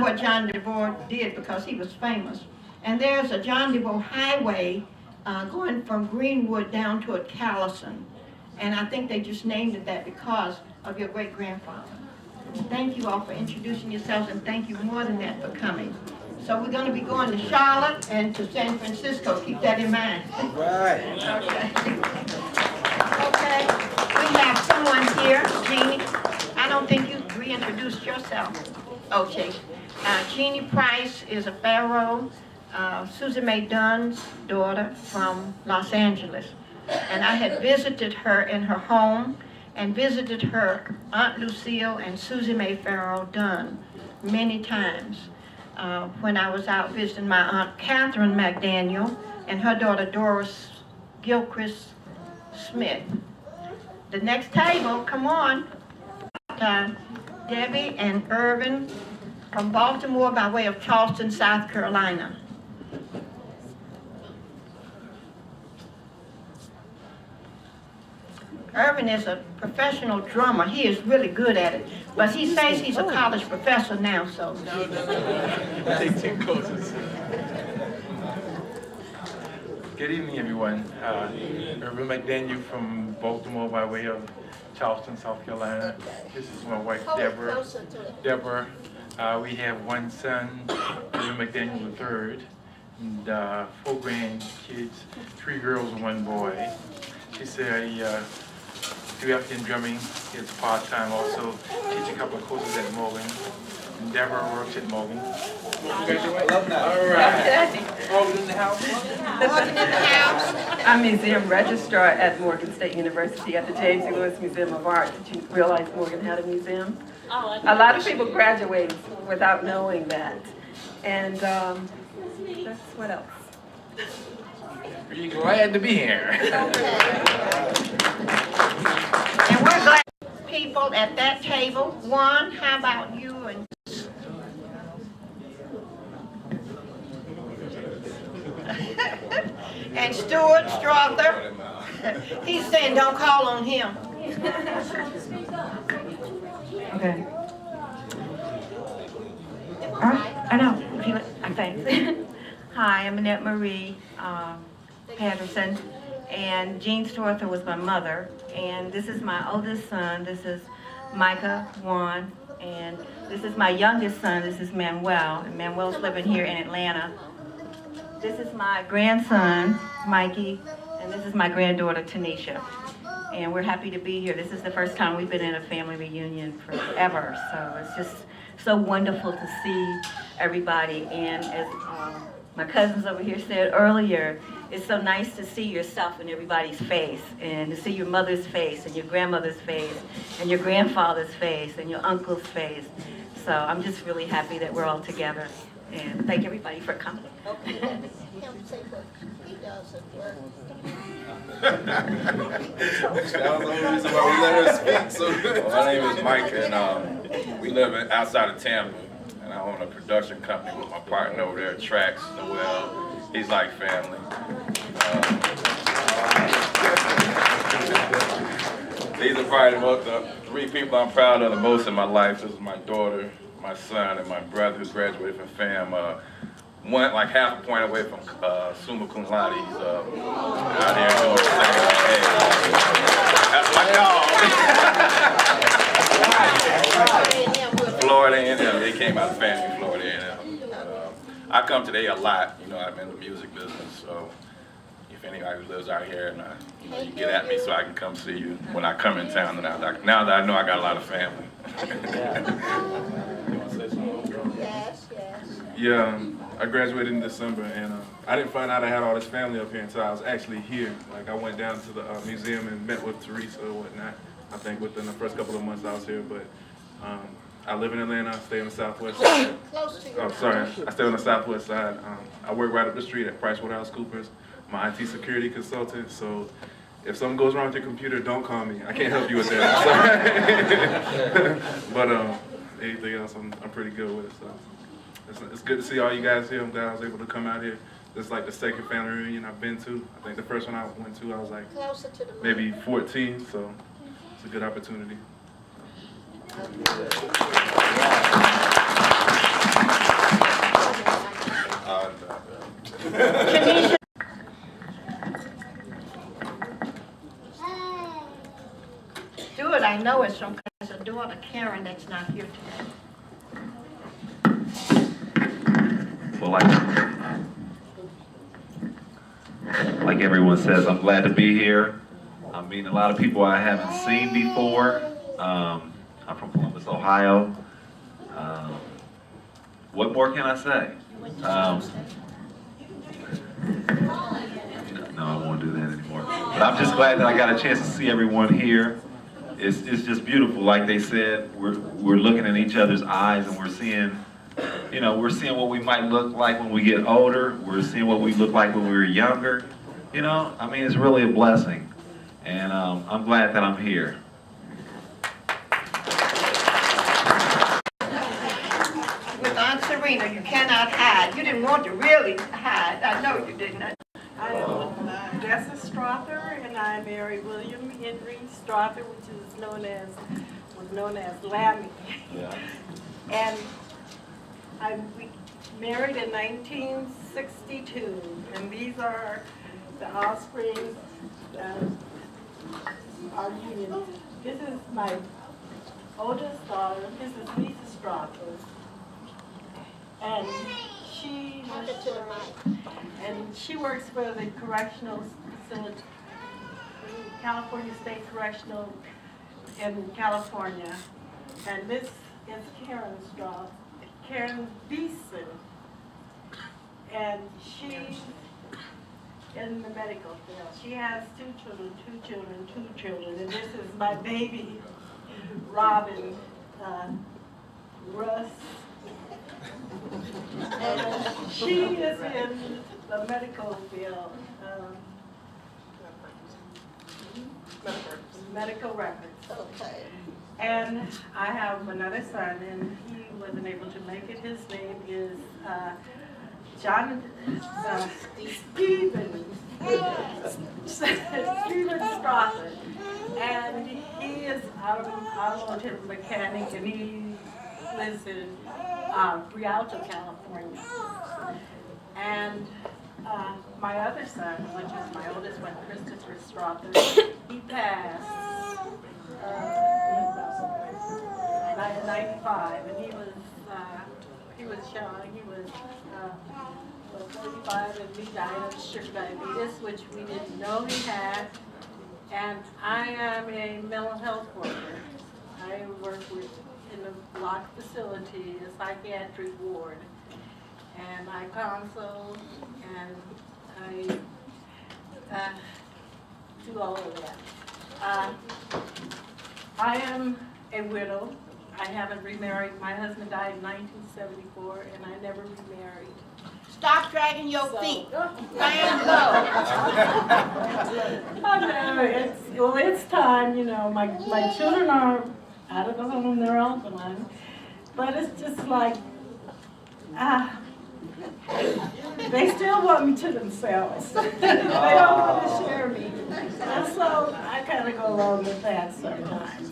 what John DeVore did because he was famous. And there's a John DeVore highway going from Greenwood down toward Callison. And I think they just named it that because of your great-grandfather. Thank you all for introducing yourselves, and thank you more than that for coming. So we're going to be going to Charlotte and to San Francisco. Keep that in mind. Right. Okay. Okay. We have someone here, Jeannie. I don't think you reintroduced yourself. Okay. Jeannie Price is a Pharaoh, Susan Mae Dunn's daughter from Los Angeles. And I had visited her in her home and visited her Aunt Lucille and Susie Mae Farrell Dunn many times. When I was out visiting my Aunt Catherine McDaniel and her daughter Doris Gilchrist Smith. The next table, come on, Debbie and Irvin from Baltimore by way of Charleston, South Carolina. Irvin is a professional drummer. He is really good at it. But he says he's a college professor now, so. No. Take 2 courses. Good evening, everyone. Irvin McDaniel from Baltimore by way of Charleston, South Carolina. This is my wife, Deborah. We have 1 son, Irvin McDaniel III, and 4 grandkids, 3 girls and 1 boy. She said I do African drumming. It's part-time also. Teach a couple of courses at Morgan. And Deborah works at Morgan. I love that. All right. Morgan in the house. Morgan in the house. I'm museum registrar at Morgan State University at the James E. Lewis Museum of Art. Did you realize Morgan had a museum? A lot of people graduate without knowing that. And that's what else? We're glad to be here. And we're glad people at that table. One, how about you and and Stuart Strother. He's saying don't call on him. Okay. I know. I'm thanks. Hi, I'm Annette Marie Patterson, and Jean Strother was my mother, and this is my oldest son. This is Micah Juan, and this is my youngest son. This is Manuel, and Manuel's living here in Atlanta. This is my grandson, Mikey, and this is my granddaughter, Tanisha. And we're happy to be here. This is the first time we've been in a family reunion forever, so it's just so wonderful to see everybody. And as my cousins over here said earlier, it's so nice to see yourself in everybody's face, and to see your mother's face, and your grandmother's face, and your grandfather's face, and your uncle's face. So I'm just really happy that we're all together. And thank everybody for coming. That was the only reason why we let her speak. So. Well, my name is Mike, and we live outside of Tampa, and I own a production company with my partner over there, Trax Noel. He's like family. These are probably the 3 people I'm proud of the most in my life. This is my daughter, my son, and my brother who graduated from FAM. Went like half a point away from summa cum laude. He's out here doing the second. Hey, that's my dog. Florida A&M. They came out of family, Florida A&M. I come today a lot. You know, I'm in the music business, so if anybody who lives out here, and you get at me so I can come see you when I come in town. And now that I know I got a lot of family. You want to say something? Yes. Yeah, I graduated in December, and I didn't find out I had all this family up here until I was actually here. Like, I went down to the museum and met with Teresa or whatnot, I think within the first couple of months I was here, but I live in Atlanta, I stay on the southwest side. Close to you. Oh, sorry, I stay on the southwest side. I work right up the street at PricewaterhouseCoopers. I'm an IT security consultant, so if something goes wrong with your computer, don't call me. I can't help you with that. But anything else, I'm pretty good with it. So it's good to see all you guys here. I'm glad I was able to come out here. This is like the second family reunion I've been to. I think the first one I went to, I was like maybe 14, so it's a good opportunity. daughter Karen that's not here today. Well, like everyone says, I'm glad to be here. I'm meeting a lot of people I haven't seen before. I'm from Columbus, Ohio. What more can I say? No, I won't do that anymore. But I'm just glad that I got a chance to see everyone here. It's just beautiful. Like they said, we're looking in each other's eyes and we're seeing, we're seeing what we might look like when we get older. We're seeing what we look like when we were younger. I mean, it's really a blessing. And I'm glad that I'm here. With Aunt Serena, you cannot hide. You didn't want to really hide. I know you didn't. I am Dessa Strother, and I married William Henry Strother, which was known as Lammy. Yeah. And we married in 1962, and these are the offspring of our union. This is my oldest daughter. This is Lisa Strother, and she works for the correctional facility, California State Correctional in California. And this is Karen Beeson, and she's in the medical field. She has two children, and this is my baby, Robin, Russ. And she is in the medical field, medical records. Okay. And I have another son, and he wasn't able to make it. His name is Steven Strother, and he is an automotive mechanic, and he lives in Rialto, California. And my other son, which is my oldest one, Christopher Strother, he passed in 95, and he was young. He was 45, and he died of sugar diabetes, which we didn't know he had. And I am a mental health worker. I work in a block facility, a psychiatric ward, and I consult and I do all of that. I am a widow. I haven't remarried. My husband died in 1974, and I never remarried. Stop dragging your feet. Stand low. I know, it's time, my children are out of the home, they're all gone. But it's just like, they still want me to themselves. They don't want to share me. And so I kind of go along with that sometimes.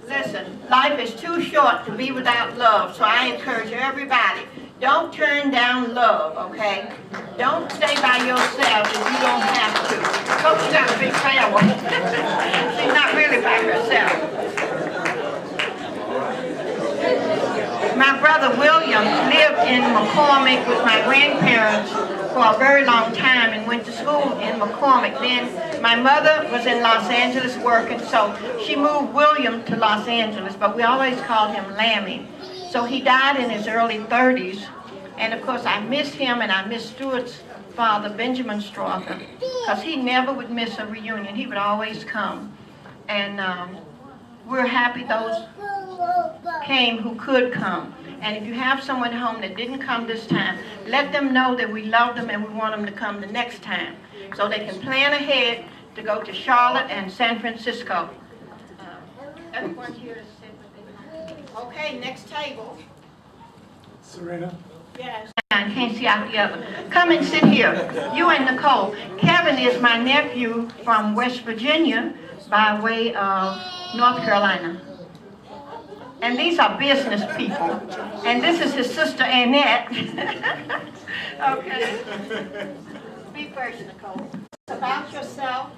Listen, life is too short to be without love, so I encourage everybody, don't turn down love, okay? Don't stay by yourself if you don't have to. Coach got a big family. She's not really by herself. My brother William lived in McCormick with my grandparents for a very long time and went to school in McCormick. Then my mother was in Los Angeles working, so she moved William to Los Angeles, but we always called him Lammy. So he died in his early 30s, and of course I miss him, and I miss Stuart's father, Benjamin Strother, because he never would miss a reunion. He would always come, and we're happy those came who could come. And if you have someone home that didn't come this time, let them know that we love them and we want them to come the next time, so they can plan ahead to go to Charlotte and San Francisco. Everyone here is sit with me. Okay, next table. Serena? Yes. I can't see out the other. Come and sit here. You and Nicole. Kevin is my nephew from West Virginia by way of North Carolina. And these are business people. And this is his sister Annette. Okay. Speak first, Nicole. About yourself.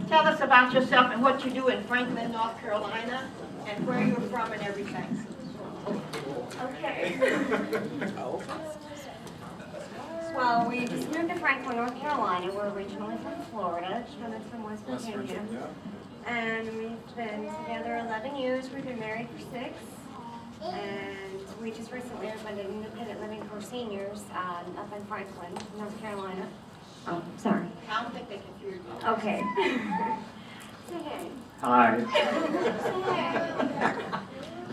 Tell us about yourself and what you do in Franklin, North Carolina. and where you're from and everything. Okay. Well, we just moved to Franklin, North Carolina. We're originally from Florida. Sheldon's from West Virginia. And we've been together 11 years. We've been married for 6. And we just recently opened an independent living for seniors up in Franklin, North Carolina. Oh, sorry. I don't think they can hear you. Okay. Say hey. Hi.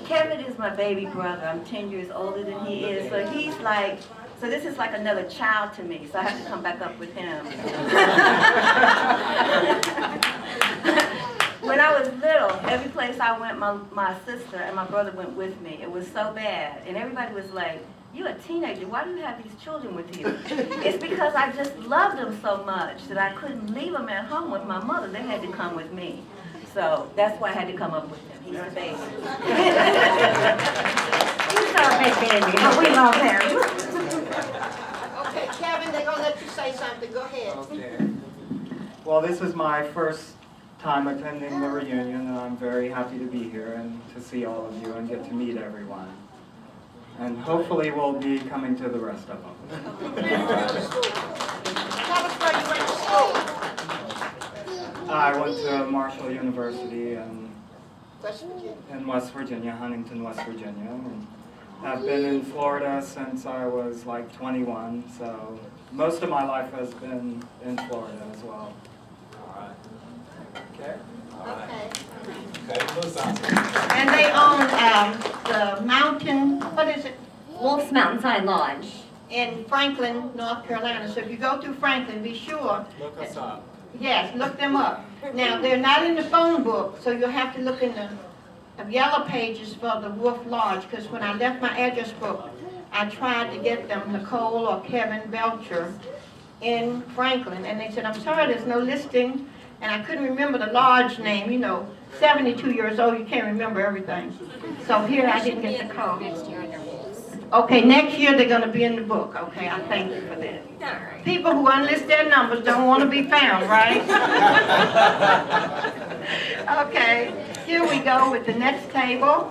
Kevin is my baby brother. I'm 10 years older than he is, so he's like, so this is like another child to me, so I have to come back up with him. When I was little, every place I went, my sister and my brother went with me. It was so bad, and everybody was like, "You're a teenager, why do you have these children with you?" It's because I just loved them so much that I couldn't leave them at home with my mother. They had to come with me. So that's why I had to come up with him. He's the baby. He's our big baby, but we love him. Okay, Kevin, they're gonna let you say something. Go ahead. Okay. Well, this is my first time attending the reunion, and I'm very happy to be here and to see all of you and get to meet everyone. And hopefully we'll be coming to the rest of them. Tell us where you went to school. I went to Marshall University West Virginia. in West Virginia, Huntington, West Virginia. And I've been in Florida since I was like 21, so most of my life has been in Florida as well. Okay. Okay. And they own the mountain, what is it, Wolf's Mountainside Lodge. in Franklin, North Carolina. So if you go through Franklin, be sure. Look us up. Yes, look them up. Now, they're not in the phone book, so you'll have to look in the yellow pages for the Wolf Lodge, because when I left my address book, I tried to get them, Nicole or Kevin Belcher, in Franklin, and they said, "I'm sorry, there's no listing," and I couldn't remember the lodge name. You know, 72 years old, you can't remember everything. So here I didn't get the code. Next year under Wolf's. Okay, next year they're gonna be in the book. Okay, I thank you for that. All right. People who unlist their numbers don't want to be found, right? Okay, here we go with the next table.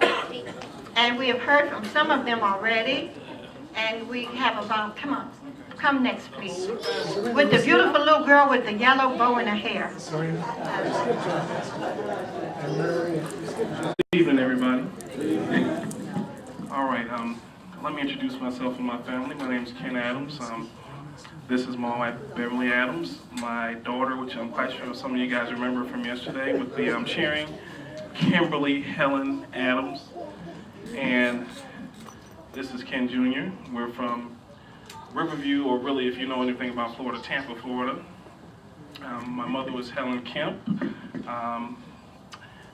And we have heard from some of them already. And we have about, come next, please. With the beautiful little girl with the yellow bow in her hair. Good evening, everybody. All right, let me introduce myself and my family. My name is Ken Adams. This is my wife, Beverly Adams. My daughter, which I'm quite sure some of you guys remember from yesterday with the cheering, Kimberly Helen Adams. And this is Ken Jr. We're from Riverview, or really, if you know anything about Florida, Tampa, Florida. My mother was Helen Kemp.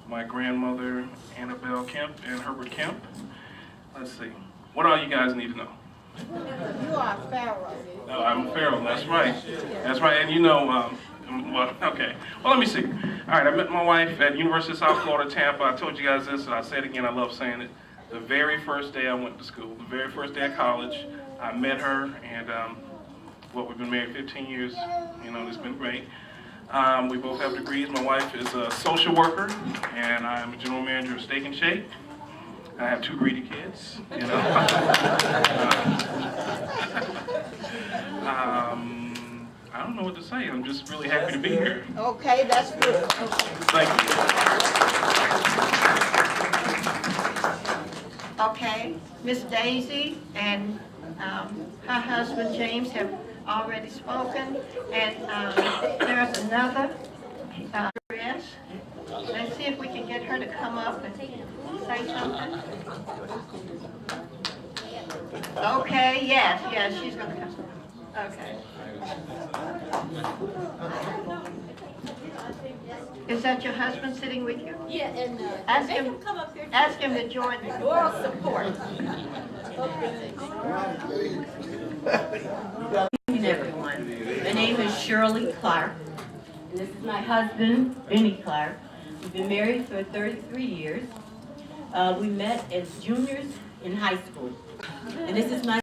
My grandmother, Annabelle Kemp, and Herbert Kemp. Let's see. What all you guys need to know? You are a pharaoh. Oh, I'm a pharaoh, that's right. That's right, and you know, well, okay. Well, let me see. All right, I met my wife at University of South Florida, Tampa. I told you guys this, and I say it again, I love saying it. The very first day I went to school, the very first day of college, I met her, and well, we've been married 15 years. You know, it's been great. We both have degrees. My wife is a social worker, and I'm a general manager of Steak and Shake. I have 2 greedy kids, you know. I don't know what to say. I'm just really happy to be here. Okay, that's good. Thank you. Okay, Miss Daisy and her husband James have already spoken, and there's another. Yes. Let's see if we can get her to come up and say something. Okay, yes, she's gonna come. Okay. Is that your husband sitting with you? Yeah, and Ask they him- can come up here. Ask him to join me. Moral support. Good evening, everyone. My name is Shirley Clark, and this is my husband, Benny Clark. We've been married for 33 years. We met as juniors in high school, and this is my